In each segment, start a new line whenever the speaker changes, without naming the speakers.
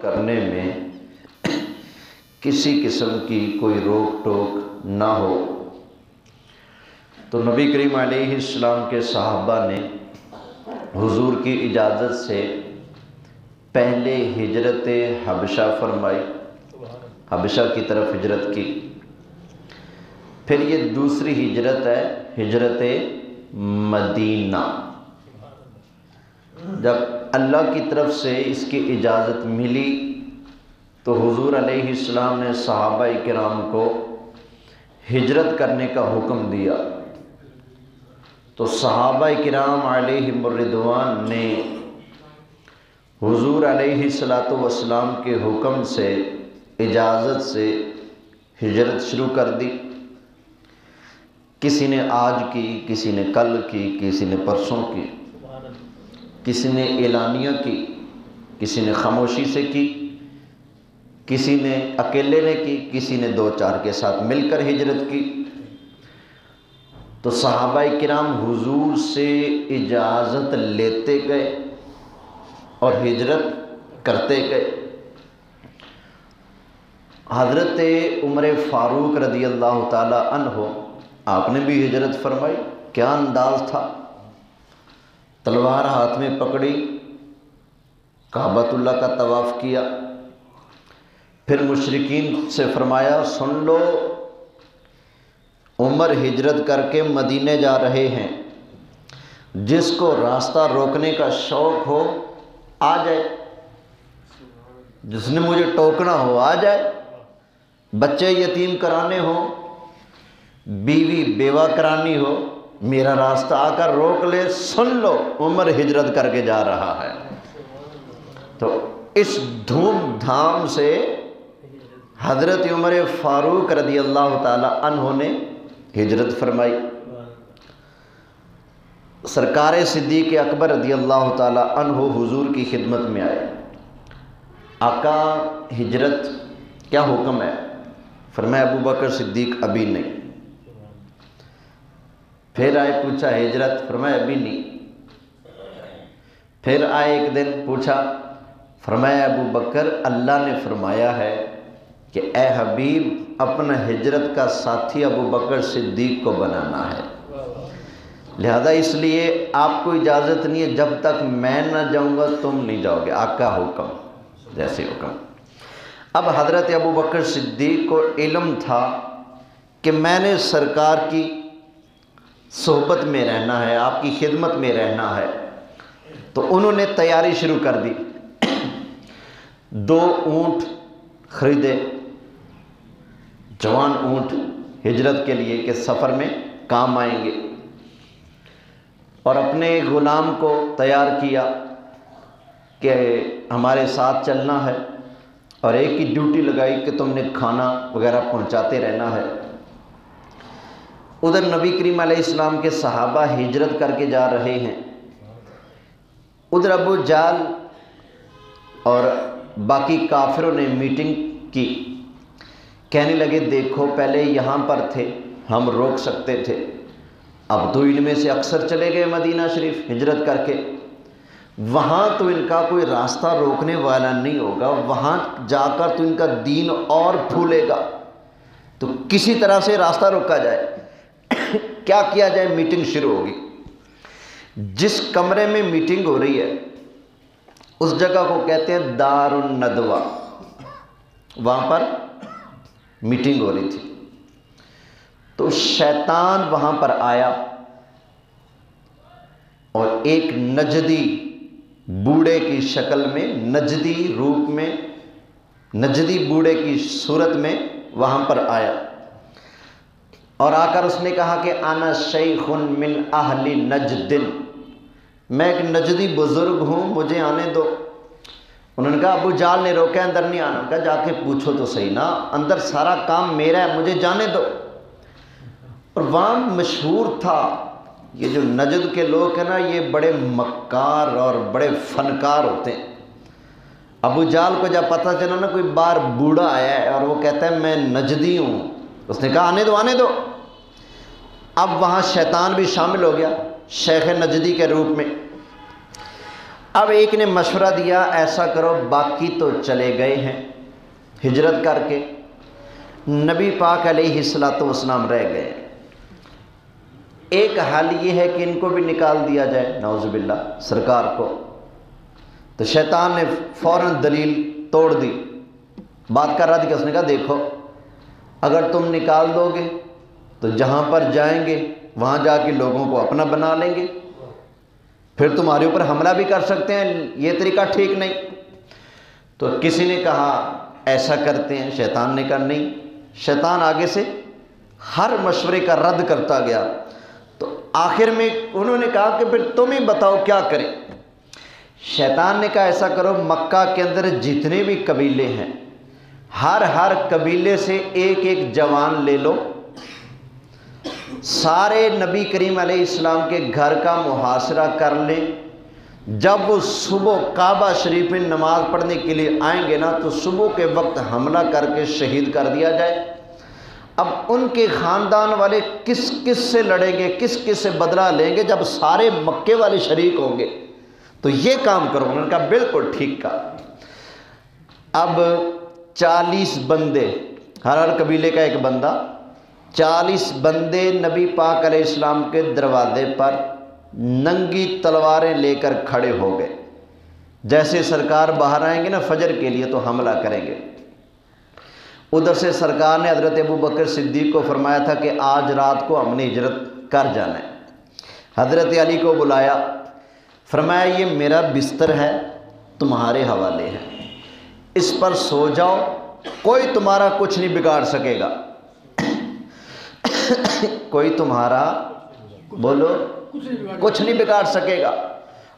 کرنے میں کسی قسم کی کوئی روک ٹوک نہ ہو، تو نبی کریم علیہ السلام کے صحابہ نے حضور کی اجازت سے پہلے ہجرت حبشہ فرمائی، حبشہ کی طرف ہجرت کی۔ پھر یہ دوسری ہجرت ہے، ہجرت مدینہ۔ جب اللہ کی طرف سے اس کی اجازت ملی تو حضور علیہ السلام نے صحابہ کرام کو ہجرت کرنے کا حکم دیا، تو صحابہ کرام علیہم الرضوان نے حضور علیہ السلام کے حکم سے، اجازت سے ہجرت شروع کر دی۔ کسی نے آج کی، کسی نے کل کی، کسی نے پرسوں کی، کسی نے اعلانیہ کی، کسی نے خاموشی سے کی، کسی نے اکیلے نے کی، کسی نے دو چار کے ساتھ مل کر ہجرت کی۔ تو صحابہ کرام حضور سے اجازت لیتے گئے اور ہجرت کرتے گئے۔ حضرت عمر فاروق رضی اللہ تعالی عنہ، آپ نے بھی ہجرت فرمائی۔ کیا انداز تھا، تلوار ہاتھ میں پکڑی، کعبۃ اللہ کا طواف کیا، پھر مشرکین سے فرمایا سن لو، عمر ہجرت کر کے مدینے جا رہے ہیں، جس کو راستہ روکنے کا شوق ہو آ جائے، جس نے مجھے ٹوکنا ہو آ جائے، بچے یتیم کرانے ہو، بیوی بیوہ کرانی ہو، میرا راستہ آ کر روک لے، سن لو عمر ہجرت کر کے جا رہا ہے۔ تو اس دھوم دھام سے حضرت عمر فاروق رضی اللہ تعالی عنہ نے ہجرت فرمائی۔ سرکار صدیق اکبر رضی اللہ تعالی عنہ حضور کی خدمت میں آئے۔ آقا ہجرت کیا حکم ہے؟ فرمایا ابو بکر صدیق ابھی نہیں۔ پھر آئے، پوچھا ہجرت؟ فرمایا ابھی نہیں۔ پھر آئے ایک دن، پوچھا، فرمایا ابو بکر اللہ نے فرمایا ہے کہ اے حبیب اپنا ہجرت کا ساتھی ابو بکر صدیق کو بنانا ہے، لہذا اس لیے آپ کو اجازت نہیں ہے، جب تک میں نہ جاؤں گا تم نہیں جاؤ گے۔ آقا حکم، جیسے حکم۔ اب حضرت ابو بکر صدیق کو علم تھا کہ میں نے سرکار کی صحبت میں رہنا ہے، آپ کی خدمت میں رہنا ہے، تو انہوں نے تیاری شروع کر دی۔ 2 اونٹ خریدے، جوان اونٹ ہجرت کے لیے کہ سفر میں کام آئیں گے، اور اپنے غلام کو تیار کیا کہ ہمارے ساتھ چلنا ہے، اور ایک ہی ڈیوٹی لگائی کہ تم نے کھانا وغیرہ پہنچاتے رہنا ہے۔ ادھر نبی کریم علیہ السلام کے صحابہ ہجرت کر کے جا رہے ہیں، ادھر ابو جہل اور باقی کافروں نے میٹنگ کی، کہنے لگے دیکھو پہلے یہاں پر تھے ہم روک سکتے تھے، اب تو ان میں سے اکثر چلے گئے مدینہ شریف ہجرت کر کے، وہاں تو ان کا کوئی راستہ روکنے والا نہیں ہوگا، وہاں جا کر تو ان کا دین اور پھولے گا، تو کسی طرح سے راستہ روکا جائے۔ کیا کیا جائے؟ میٹنگ شروع ہوگی۔ جس کمرے میں میٹنگ ہو رہی ہے اس جگہ کو کہتے ہیں دار الندوہ، وہاں پر میٹنگ ہو رہی تھی، تو شیطان وہاں پر آیا اور ایک نجدی بوڑھے کی شکل میں، نجدی روپ میں، نجدی بوڑھے کی صورت میں وہاں پر آیا، اور آ کر اس نے کہا کہ انا شیخ من اہل نجد، میں ایک نجدی بزرگ ہوں، مجھے آنے دو۔ انہوں نے کہا ابو جہل نے روکا اندر نہیں آنا، کہا جا کے پوچھو تو صحیح نا، اندر سارا کام میرا ہے، مجھے جانے دو۔ اور وہاں مشہور تھا، یہ جو نجد کے لوگ ہیں نا یہ بڑے مکار اور بڑے فنکار ہوتے ہیں۔ ابو جہل کو جب پتہ چلا نا کوئی بار بوڑھا آیا ہے اور وہ کہتا ہے میں نجدی ہوں، اس نے کہا آنے دو آنے دو۔ اب وہاں شیطان بھی شامل ہو گیا شیخ نجدی کے روپ میں۔ اب ایک نے مشورہ دیا ایسا کرو باقی تو چلے گئے ہیں ہجرت کر کے، نبی پاک علیہ الصلوۃ والسلام رہ گئے، ایک حل یہ ہے کہ ان کو بھی نکال دیا جائے نعوذ باللہ سرکار کو۔ تو شیطان نے فوراً دلیل توڑ دی، بات کر رہا تھا کہ اس نے کہا دیکھو اگر تم نکال دو گے تو جہاں پر جائیں گے وہاں جا کے لوگوں کو اپنا بنا لیں گے، پھر تمہارے اوپر حملہ بھی کر سکتے ہیں، یہ طریقہ ٹھیک نہیں۔ تو کسی نے کہا ایسا کرتے ہیں، شیطان نے کہا نہیں۔ شیطان آگے سے ہر مشورے کا رد کرتا گیا، تو آخر میں انہوں نے کہا کہ پھر تم ہی بتاؤ کیا کریں۔ شیطان نے کہا ایسا کرو مکہ کے اندر جتنے بھی قبیلے ہیں ہر قبیلے سے ایک ایک جوان لے لو، سارے نبی کریم علیہ السلام کے گھر کا محاصرہ کر لیں، جب وہ صبح کعبہ شریف میں نماز پڑھنے کے لیے آئیں گے نا تو صبح کے وقت حملہ کر کے شہید کر دیا جائے۔ اب ان کے خاندان والے کس کس سے لڑیں گے، کس کس سے بدلہ لیں گے جب سارے مکے والے شریک ہوں گے، تو یہ کام کرو۔ انہوں نے کہا بالکل ٹھیک کہا۔ اب 40 بندے، ہر قبیلے کا ایک بندہ، 40 بندے نبی پاک علیہ السلام کے دروازے پر ننگی تلواریں لے کر کھڑے ہو گئے، جیسے سرکار باہر آئیں گے نا فجر کے لیے تو حملہ کریں گے۔ ادھر سے سرکار نے حضرت ابو بکر صدیق کو فرمایا تھا کہ آج رات کو ہم نے ہجرت کر جانا ہے۔ حضرت علی کو بلایا، فرمایا یہ میرا بستر ہے تمہارے حوالے ہے، اس پر سو جاؤ، کوئی تمہارا کچھ نہیں بگاڑ سکے گا۔ کوئی تمہارا بولو کچھ نہیں بگاڑ سکے گا۔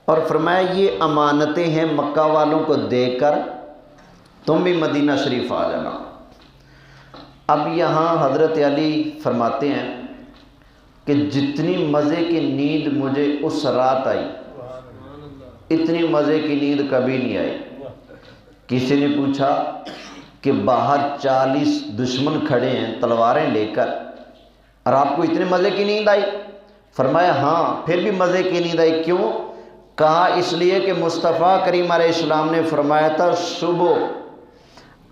اور فرمایا یہ امانتیں ہیں مکہ والوں کو دے کر تم بھی مدینہ شریف آ جانا۔ اب یہاں حضرت علی فرماتے ہیں کہ جتنی مزے کی نیند مجھے اس رات آئی اتنی مزے کی نیند کبھی نہیں آئی۔ کسی نے پوچھا کہ باہر 40 دشمن کھڑے ہیں تلواریں لے کر اور آپ کو اتنے مزے کی نیند آئی؟ فرمایا ہاں پھر بھی مزے کی نیند آئی۔ کیوں؟ کہا اس لیے کہ مصطفیٰ کریم علیہ السلام نے فرمایا تھا صبح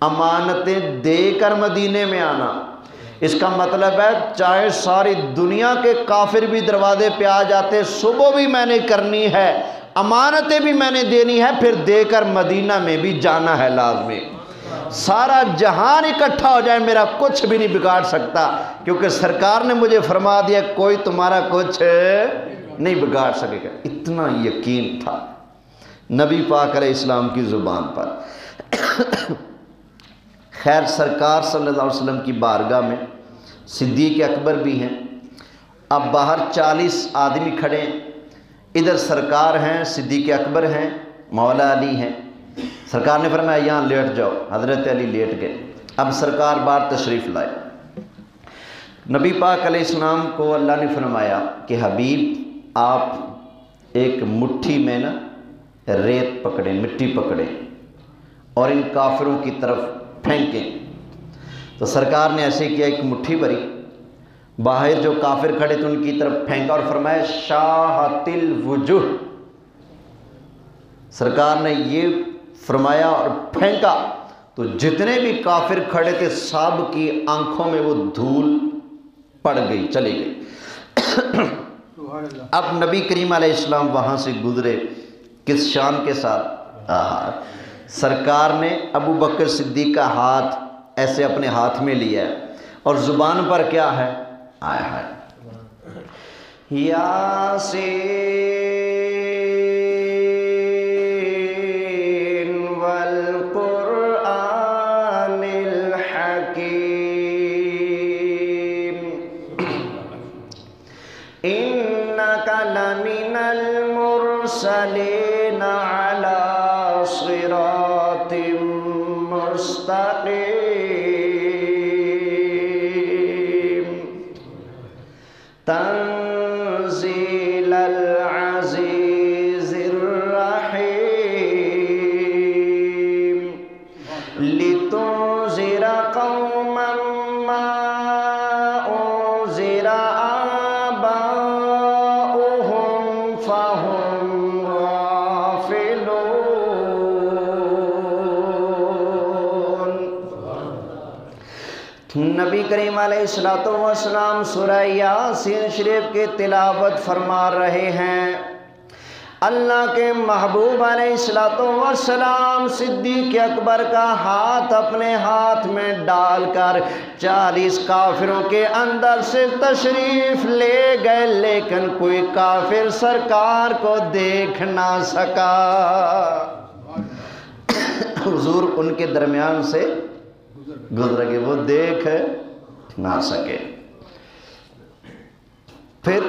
امانتیں دے کر مدینے میں آنا۔ اس کا مطلب ہے چاہے ساری دنیا کے کافر بھی دروازے پہ آ جاتے، صبح بھی میں نے کرنی ہے، امانتیں بھی میں نے دینی ہے، پھر دے کر مدینہ میں بھی جانا ہے لازمی۔ سارا جہان اکٹھا ہو جائے میرا کچھ بھی نہیں بگاڑ سکتا، کیونکہ سرکار نے مجھے فرما دیا کوئی تمہارا کچھ نہیں بگاڑ سکے گا۔ اتنا یقین تھا نبی پاک علیہ السلام کی زبان پر۔ خیر سرکار صلی اللہ علیہ وسلم کی بارگاہ میں صدیق اکبر بھی ہیں۔ اب باہر 40 آدمی کھڑے ہیں، ادھر سرکار ہیں، صدیق اکبر ہیں، مولا علی ہیں۔ سرکار نے فرمایا یہاں لیٹ جاؤ، حضرت علی لیٹ گئے۔ اب سرکار باہر تشریف لائے۔ نبی پاک علیہ السلام کو اللہ نے فرمایا کہ حبیب آپ ایک مٹھی میں نا ریت پکڑیں، مٹی پکڑیں اور ان کافروں کی طرف پھینکیں۔ تو سرکار نے ایسے کیا، ایک مٹھی بھری، باہر جو کافر کھڑے تھے ان کی طرف پھینکا اور فرمایا شاہت الوجوہ۔ سرکار نے یہ فرمایا اور پھینکا تو جتنے بھی کافر کھڑے تھے سب کی آنکھوں میں وہ دھول پڑ گئی، چلی گئی۔ اب نبی کریم علیہ السلام وہاں سے گزرے، کس شان کے ساتھ؟ سرکار نے ابو بکر صدیق کا ہاتھ ایسے اپنے ہاتھ میں لیا ہے اور زبان پر کیا ہے؟ آیا ہے یاسین والقرآن الحکیم انک لمن المرسلین علی صراط مستقیم تنزیل العزیز الرحیم لتنذر قوما ما انذر آباؤهم فهم غافلون نبی کریم علیہ الصلوۃ والسلام سورہ یاسین شریف کی تلاوت فرما رہے ہیں۔ اللہ کے محبوب علیہ الصلوۃ والسلام صدیق اکبر کا ہاتھ اپنے ہاتھ میں ڈال کر 40 کافروں کے اندر سے تشریف لے گئے، لیکن کوئی کافر سرکار کو دیکھ نہ سکا۔ حضور ان کے درمیان سے گزر گئے، وہ دیکھ نہ سکے۔ پھر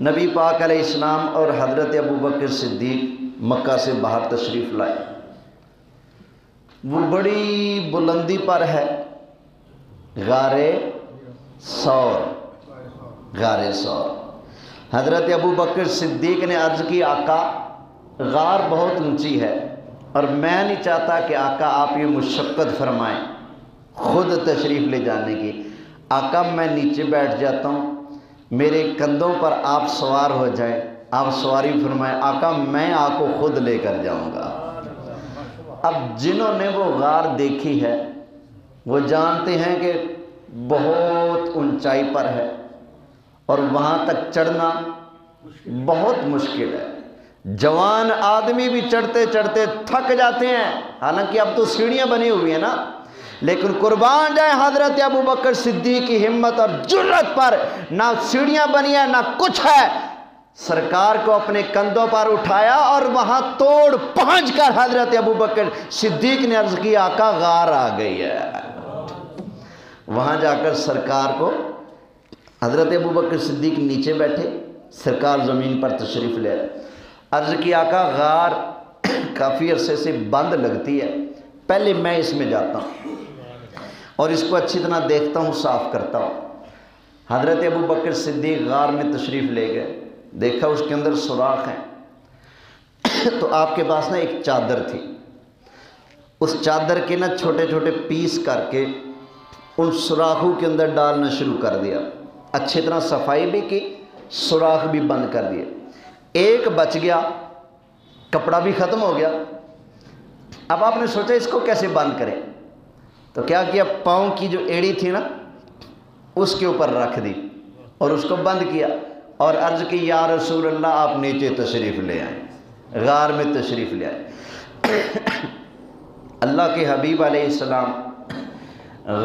نبی پاک علیہ السلام اور حضرت ابوبکر صدیق مکہ سے باہر تشریف لائے۔ وہ بڑی بلندی پر ہے، غار ثور، غار ثور۔ حضرت ابوبکر صدیق نے عرض کی آقا غار بہت اونچی ہے اور میں نہیں چاہتا کہ آقا آپ یہ مشقت فرمائیں خود تشریف لے جانے کی۔ آقا میں نیچے بیٹھ جاتا ہوں، میرے کندھوں پر آپ سوار ہو جائیں، آپ سواری فرمائیں، آقا میں آپ کو خود لے کر جاؤں گا۔ اب جنہوں نے وہ غار دیکھی ہے وہ جانتے ہیں کہ بہت اونچائی پر ہے اور وہاں تک چڑھنا بہت مشکل ہے۔ جوان آدمی بھی چڑھتے چڑھتے تھک جاتے ہیں، حالانکہ اب تو سیڑھیاں بنی ہوئی ہیں نا، لیکن قربان جائے حضرت ابوبکر صدیق کی ہمت اور جرت پر، نہ سیڑھیاں بنی ہیں نہ کچھ ہے، سرکار کو اپنے کندھوں پر اٹھایا اور وہاں توڑ پہنچ کر حضرت ابوبکر صدیق نے عرض کی آقا غار آ گئی ہے۔ وہاں جا کر سرکار کو حضرت ابوبکر صدیق نیچے بیٹھے، سرکار زمین پر تشریف لے آئے۔ عرض کی آقا غار کافی عرصے سے بند لگتی ہے، پہلے میں اس میں جاتا ہوں اور اس کو اچھی طرح دیکھتا ہوں، صاف کرتا ہوں۔ حضرت ابوبکر صدیق غار میں تشریف لے گئے، دیکھا اس کے اندر سوراخ ہیں، تو آپ کے پاس نا ایک چادر تھی، اس چادر کے نا چھوٹے چھوٹے پیس کر کے ان سوراخوں کے اندر ڈالنا شروع کر دیا، اچھی طرح صفائی بھی کی، سوراخ بھی بند کر دیے۔ ایک بچ گیا، کپڑا بھی ختم ہو گیا۔ اب آپ نے سوچا اس کو کیسے بند کریں، تو کیا کیا، پاؤں کی جو ایڑی تھی نا اس کے اوپر رکھ دی اور اس کو بند کیا اور عرض کی یا رسول اللہ آپ نیچے تشریف لے آئیں، غار میں تشریف لے آئیں۔ اللہ کے حبیب علیہ السلام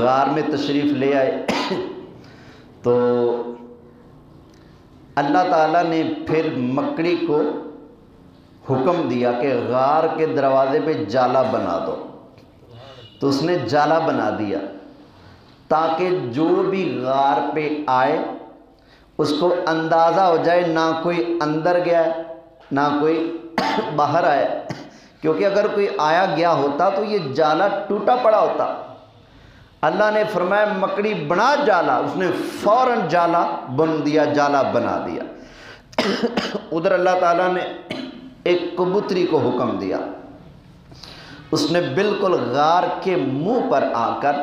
غار میں تشریف لے آئے تو اللہ تعالیٰ نے پھر مکڑی کو حکم دیا کہ غار کے دروازے پہ جالا بنا دو، تو اس نے جالا بنا دیا تاکہ جو بھی غار پہ آئے اس کو اندازہ ہو جائے نہ کوئی اندر گیا ہے نہ کوئی باہر آیا، کیونکہ اگر کوئی آیا گیا ہوتا تو یہ جالا ٹوٹا پڑا ہوتا۔ اللہ نے فرمایا مکڑی بنا جالا، اس نے فوراً جالا بن دیا، جالا بنا دیا۔ ادھر اللہ تعالیٰ نے ایک کبوتری کو حکم دیا، اس نے بالکل غار کے منہ پر آ کر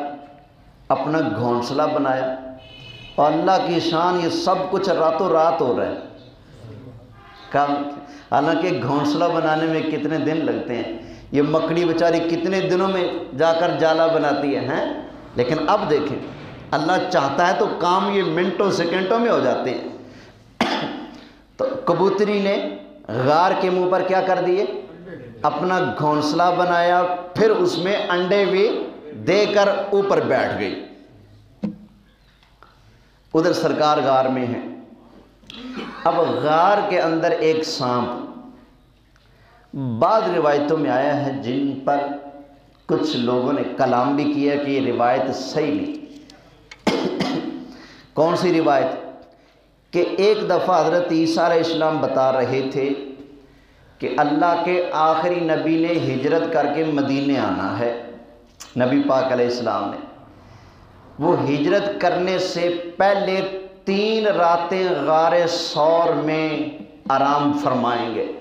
اپنا گھونسلہ بنایا، اور اللہ کی شان یہ سب کچھ راتوں رات ہو رہا ہے۔ حالانکہ گھونسلہ بنانے میں کتنے دن لگتے ہیں، یہ مکڑی بیچاری کتنے دنوں میں جا کر جالا بناتی ہے، لیکن اب دیکھیں اللہ چاہتا ہے تو کام یہ منٹوں سیکنڈوں میں ہو جاتے ہیں۔ تو کبوتری نے غار کے منہ پر کیا کر دیے، اپنا گھونسلہ بنایا، پھر اس میں انڈے بھی دے کر اوپر بیٹھ گئی۔ ادھر سرکار غار میں ہیں۔ اب غار کے اندر ایک سانپ، بعض روایتوں میں آیا ہے جن پر کچھ لوگوں نے کلام بھی کیا کہ یہ روایت صحیح نہیں۔ کون سی روایت؟ کہ ایک دفعہ حضرت عیسیٰ علیہ السلام بتا رہے تھے کہ اللہ کے آخری نبی نے ہجرت کر کے مدینے آنا ہے، نبی پاک علیہ السلام نے، وہ ہجرت کرنے سے پہلے 3 راتیں غار ثور میں آرام فرمائیں گے۔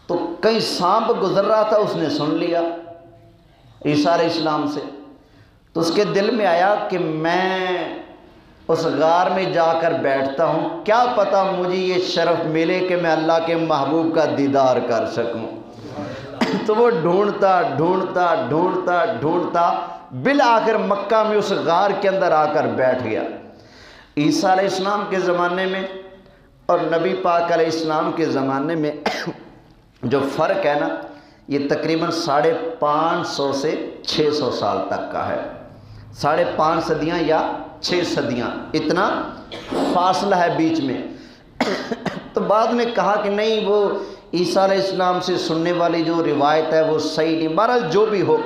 تو کئی سانپ گزر رہا تھا، اس نے سن لیا عیسیٰ علیہ السلام سے، تو اس کے دل میں آیا کہ میں اس غار میں جا کر بیٹھتا ہوں، کیا پتہ مجھے یہ شرف ملے کہ میں اللہ کے محبوب کا دیدار کر سکوں۔ تو وہ ڈھونڈتا بالآخر مکہ میں اس غار کے اندر آ کر بیٹھ گیا۔ عیسیٰ علیہ السلام کے زمانے میں اور نبی پاک علیہ السلام کے زمانے میں جو فرق ہے نا، یہ تقریباً 550 سے 600 سال تک کا ہے۔ 5.5 صدیاں یا 6 صدیاں، اتنا فاصلہ ہے بیچ میں۔ تو بعد میں کہا کہ نہیں، وہ عیسیٰ علیہ السلام سے سننے والی جو روایت ہے وہ صحیح نہیں۔ بہرحال جو بھی ہو،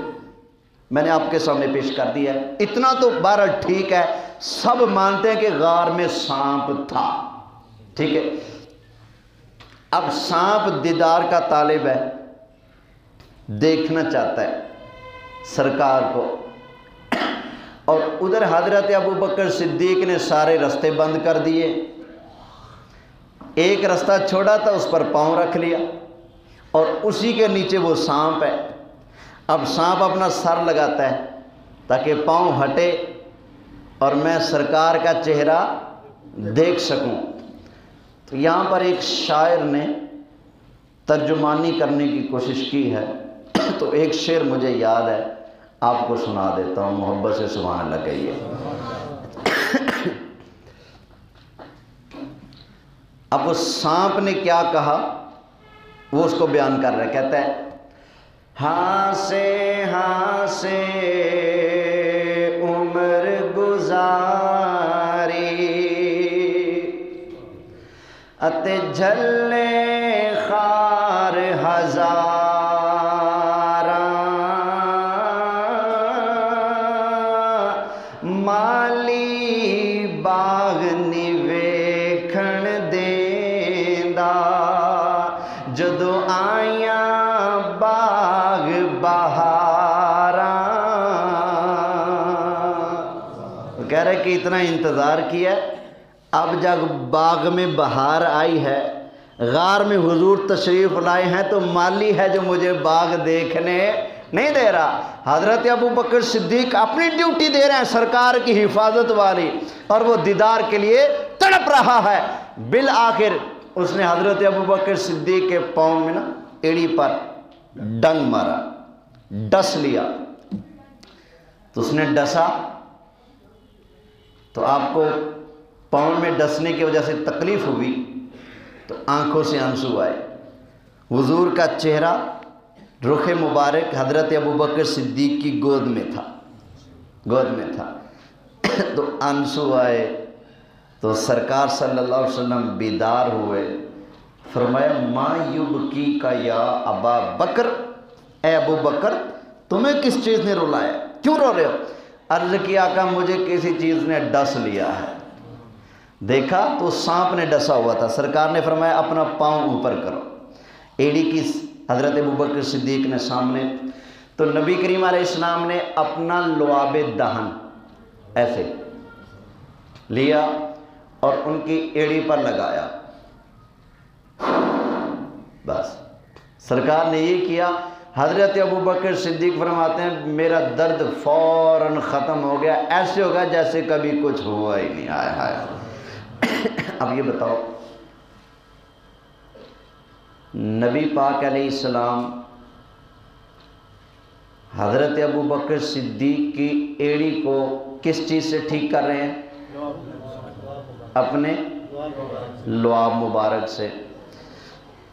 میں نے آپ کے سامنے پیش کر دیا ہے۔ اتنا تو بہرحال ٹھیک ہے، سب مانتے ہیں کہ غار میں سانپ تھا، ٹھیک ہے۔ اب سانپ دیدار کا طالب ہے، دیکھنا چاہتا ہے سرکار کو، اور ادھر حضرت ابوبکر صدیق نے سارے رستے بند کر دیے۔ ایک رستہ چھوڑا تھا، اس پر پاؤں رکھ لیا، اور اسی کے نیچے وہ سانپ ہے۔ اب سانپ اپنا سر لگاتا ہے تاکہ پاؤں ہٹے اور میں سرکار کا چہرہ دیکھ سکوں۔ تو یہاں پر ایک شاعر نے ترجمانی کرنے کی کوشش کی ہے، تو ایک شعر مجھے یاد ہے، آپ کو سنا دیتا ہوں، محبت سے سبحان اللہ کہیے۔ اب اس سانپ نے کیا کہا وہ اس کو بیان کر رہا ہے، کہتا ہے ہاں سے عمر گزاری اتے جھلے خار ہزاراں مالی باغ نی ویکھن دیندا جدو آیاں باغ بہاراں۔ کہہ رہے کہ اتنا انتظار کیا، اب جب باغ میں بہار آئی ہے، غار میں حضور تشریف لائے ہیں، تو مالی ہے جو مجھے باغ دیکھنے نہیں دے رہا۔ حضرت ابوبکر صدیق اپنی ڈیوٹی دے رہے ہیں سرکار کی حفاظت والی، اور وہ دیدار کے لیے تڑپ رہا ہے۔ بالآخر اس نے حضرت ابوبکر صدیق کے پاؤں میں نا ایڑی پر ڈنگ مارا، ڈس لیا۔ تو اس نے ڈسا تو آپ کو پاؤں میں ڈسنے کی وجہ سے تکلیف ہوئی، تو آنکھوں سے آنسو آئے۔ حضور کا چہرہ، رخ مبارک حضرت ابوبکر صدیق کی گود میں تھا، تو آنسو آئے۔ تو سرکار صلی اللہ علیہ وسلم بیدار ہوئے، فرمایا ما یبکی کا یا ابا بکر، اے ابو بکر تمہیں کس چیز نے رلایا، کیوں رو رہے ہو؟ عرض کیا آقا مجھے کسی چیز نے ڈس لیا ہے۔ دیکھا تو سانپ نے ڈسا ہوا تھا۔ سرکار نے فرمایا اپنا پاؤں اوپر کرو۔ ایڑی کی حضرت ابوبکر صدیق نے سامنے، تو نبی کریم علیہ السلام نے اپنا لعاب دہن ایسے لیا اور ان کی ایڑی پر لگایا، بس سرکار نے یہ کیا۔ حضرت ابوبکر صدیق فرماتے ہیں میرا درد فوراً ختم ہو گیا، ایسے ہو گیا جیسے کبھی کچھ ہوا ہی نہیں۔ آیا اب یہ بتاؤ، نبی پاک علیہ السلام حضرت ابوبکر صدیق کی ایڑی کو کس چیز سے ٹھیک کر رہے ہیں؟ اپنے لعاب مبارک سے۔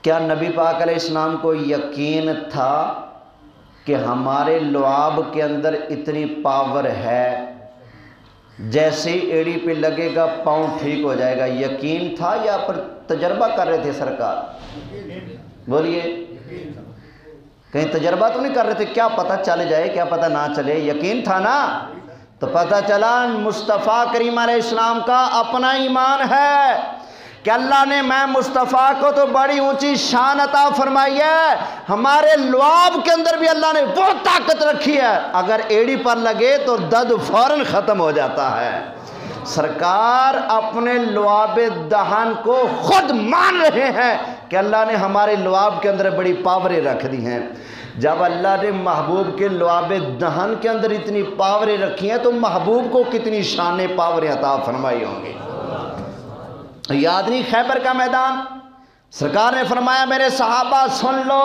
کیا نبی پاک علیہ السلام کو یقین تھا کہ ہمارے لعاب کے اندر اتنی پاور ہے، جیسے ہی ایڑی پہ لگے گا پاؤں ٹھیک ہو جائے گا؟ یقین تھا یا پر تجربہ کر رہے تھے سرکار؟ بولیے، کہیں تجربہ تو نہیں کر رہے تھے؟ کیا پتہ چل جائے، کیا پتہ نہ چلے؟ یقین تھا نا۔ تو پتہ چلا مصطفیٰ کریم علیہ السلام کا اپنا ایمان ہے کہ اللہ نے میں مصطفیٰ کو تو بڑی اونچی شان عطا فرمائی ہے، ہمارے لعاب کے اندر بھی اللہ نے وہ طاقت رکھی ہے، اگر ایڑی پر لگے تو درد فوراً ختم ہو جاتا ہے۔ سرکار اپنے لعاب دہن کو خود مان رہے ہیں کہ اللہ نے ہمارے لعاب کے اندر بڑی پاوریں رکھ دی ہیں۔ جب اللہ نے محبوب کے لعاب دہن کے اندر اتنی پاوریں رکھی ہیں تو محبوب کو کتنی شان پاوریں عطا فرمائی ہوں گی۔ یاد نہیں خیبر کا میدان؟ سرکار نے فرمایا میرے صحابہ سن لو،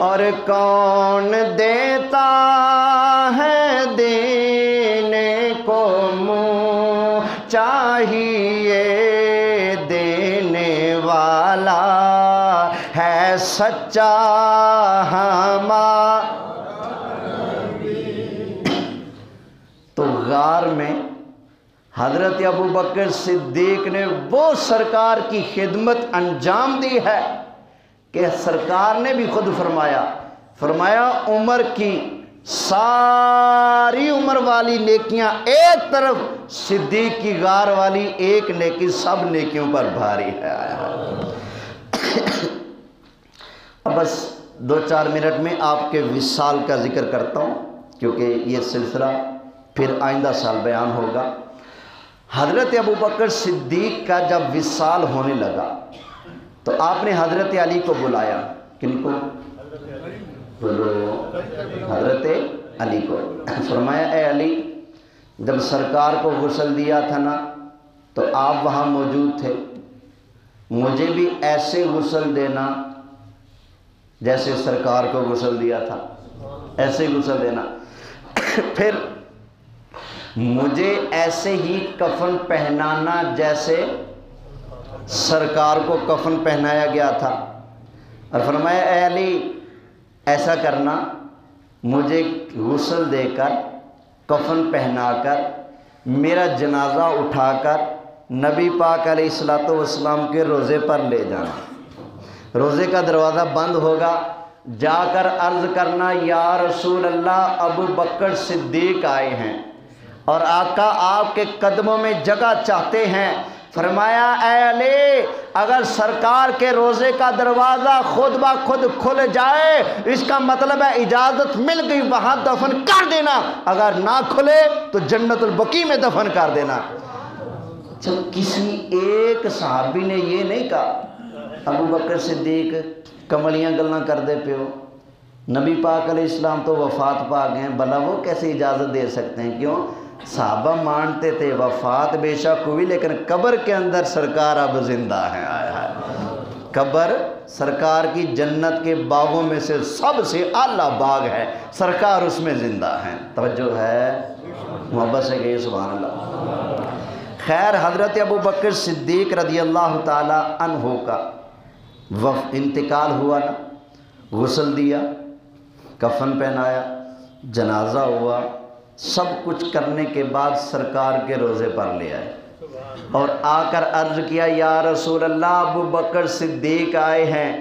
اور کون دیتا ہے دینے کو منہ چاہیے دینے والا ہے سچا ہمارا۔ تو غار میں حضرت ابوبکر صدیق نے وہ سرکار کی خدمت انجام دی ہے کہ سرکار نے بھی خود فرمایا عمر کی ساری عمر والی نیکیاں ایک طرف، صدیق کی غار والی ایک نیکی، سب نیکیوں پر بھاری ہے۔ اب بس 2-4 منٹ میں آپ کے وصال کا ذکر کرتا ہوں، کیونکہ یہ سلسلہ پھر آئندہ سال بیان ہوگا۔ حضرت ابوبکر صدیق کا جب وصال ہونے لگا تو آپ نے حضرت علی کو بلایا۔ کن کو؟ حضرت علی کو۔ فرمایا اے علی، جب سرکار کو غسل دیا تھا نا تو آپ وہاں موجود تھے، مجھے بھی ایسے غسل دینا جیسے سرکار کو غسل دیا تھا، ایسے غسل دینا۔ پھر مجھے ایسے ہی کفن پہنانا جیسے سرکار کو کفن پہنایا گیا تھا۔ اور فرمایا اے علی، ایسا کرنا، مجھے غسل دے کر کفن پہنا کر میرا جنازہ اٹھا کر نبی پاک علیہ الصلوۃ والسلام کے روضے پر لے جانا۔ روضے کا دروازہ بند ہوگا، جا کر عرض کرنا یا رسول اللہ، ابوبکر صدیق آئے ہیں اور آقا آپ کے قدموں میں جگہ چاہتے ہیں۔ فرمایا اے علی، اگر سرکار کے روضے کا دروازہ خود بخود کھل جائے اس کا مطلب ہے اجازت مل گئی، وہاں دفن کر دینا، اگر نہ کھلے تو جنت البقیع میں دفن کر دینا۔ جب کسی ایک صحابی نے یہ نہیں کہا ابوبکر صدیق کملیاں گلاں کر دے پیو، نبی پاک علیہ السلام تو وفات پا گئے ہیں، بھلا وہ کیسے اجازت دے سکتے ہیں؟ کیوں؟ صحابہ مانتے تھے وفات بے شک ہوئی لیکن قبر کے اندر سرکار اب زندہ ہیں۔ قبر سرکار کی جنت کے باغوں میں سے سب سے اعلیٰ باغ ہے، سرکار اس میں زندہ ہیں۔ توجہ ہے؟ محبت سے کہیے سبحان اللہ۔ خیر، حضرت ابوبکر صدیق رضی اللہ تعالی عنہ کا انتقال ہوا نا، غسل دیا، کفن پہنایا، جنازہ ہوا، سب کچھ کرنے کے بعد سرکار کے روضے پر لے آئے اور آ کر عرض کیا یا رسول اللہ، ابوبکر صدیق آئے ہیں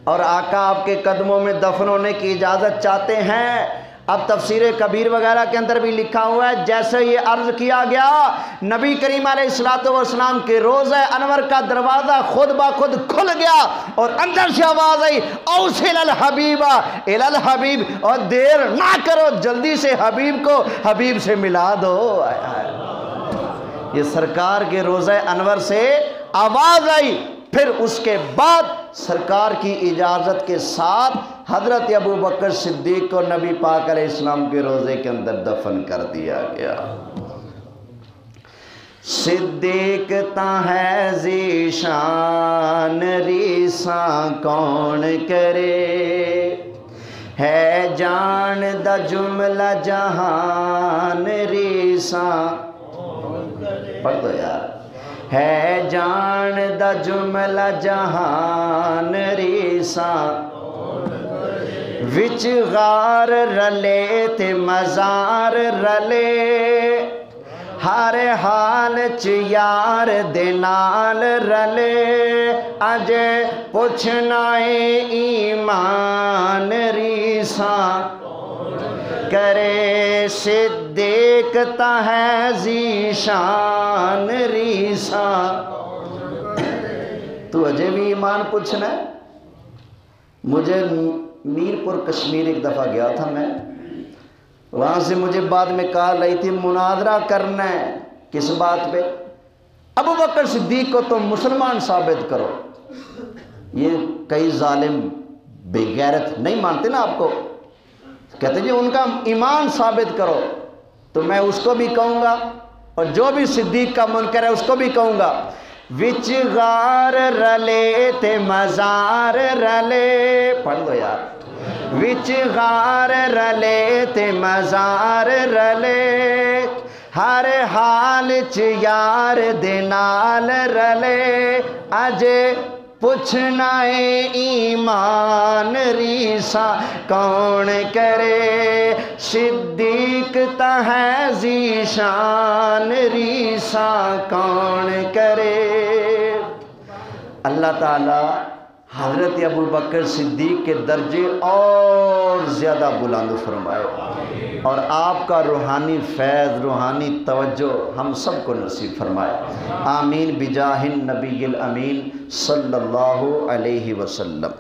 اور آقا آپ کے قدموں میں دفن ہونے کی اجازت چاہتے ہیں۔ اب تفسیر کبیر وغیرہ کے اندر بھی لکھا ہوا ہے جیسے یہ عرض کیا گیا، نبی کریم علیہ الصلوۃ والسلام کے روضہ انور کا دروازہ خود بخود کھل گیا اور اندر سے آواز آئی اوصل الحبیب الی الحبیب، اور دیر نہ کرو، جلدی سے حبیب کو حبیب سے ملا دو۔ یہ سرکار کے روضہ انور سے آواز آئی، پھر اس کے بعد سرکار کی اجازت کے ساتھ حضرت ابوبکر صدیق کو نبی پاک علیہ السلام کے روضے کے اندر دفن کر دیا گیا۔ صدیق تا ہے ذیشان ریساں کون کرے، ہے جان دا جملہ جہان ریساں، پڑھ دو یار، ہے جان دا جملہ جہان ریساں، وچ غار رلے تے مزار رلے، ہر حال چ یار دے نال رلے، اج پوچھنا اے ایمان ریساں، کرے صدیق تا ہے ذیشان ریساں۔ تو اجے بھی ایمان پوچھنا ہے؟ مجھے میرپور کشمیر ایک دفعہ گیا تھا میں، وہاں سے مجھے بعد میں کال آئی تھی مناظرہ کرنا ہے۔ کس بات پہ؟ ابوبکر صدیق کو تم مسلمان ثابت کرو۔ یہ کئی ظالم بے غیرت نہیں مانتے نا آپ کو، کہتے جی ان کا ایمان ثابت کرو، تو میں اس کو بھی کہوں گا اور جو بھی صدیق کا منکر ہے اس کو بھی کہوں گا۔ وچ غار رلے تے مزار رلے، پڑھ دو یار، وچ غار رلے تے مزار رلے ہر حال چ یار دے نال رلے اجے پوچھنا ہے ایمان ریسا کون کرے صدیق تا ہے ذیشان ریسا کون کرے۔ اللہ تعالی حضرت ابو بکر صدیق کے درجے اور زیادہ بلند فرمائے اور آپ کا روحانی فیض روحانی توجہ ہم سب کو نصیب فرمائے، آمین بجاہ النبی الامین صلی اللہ علیہ وسلم۔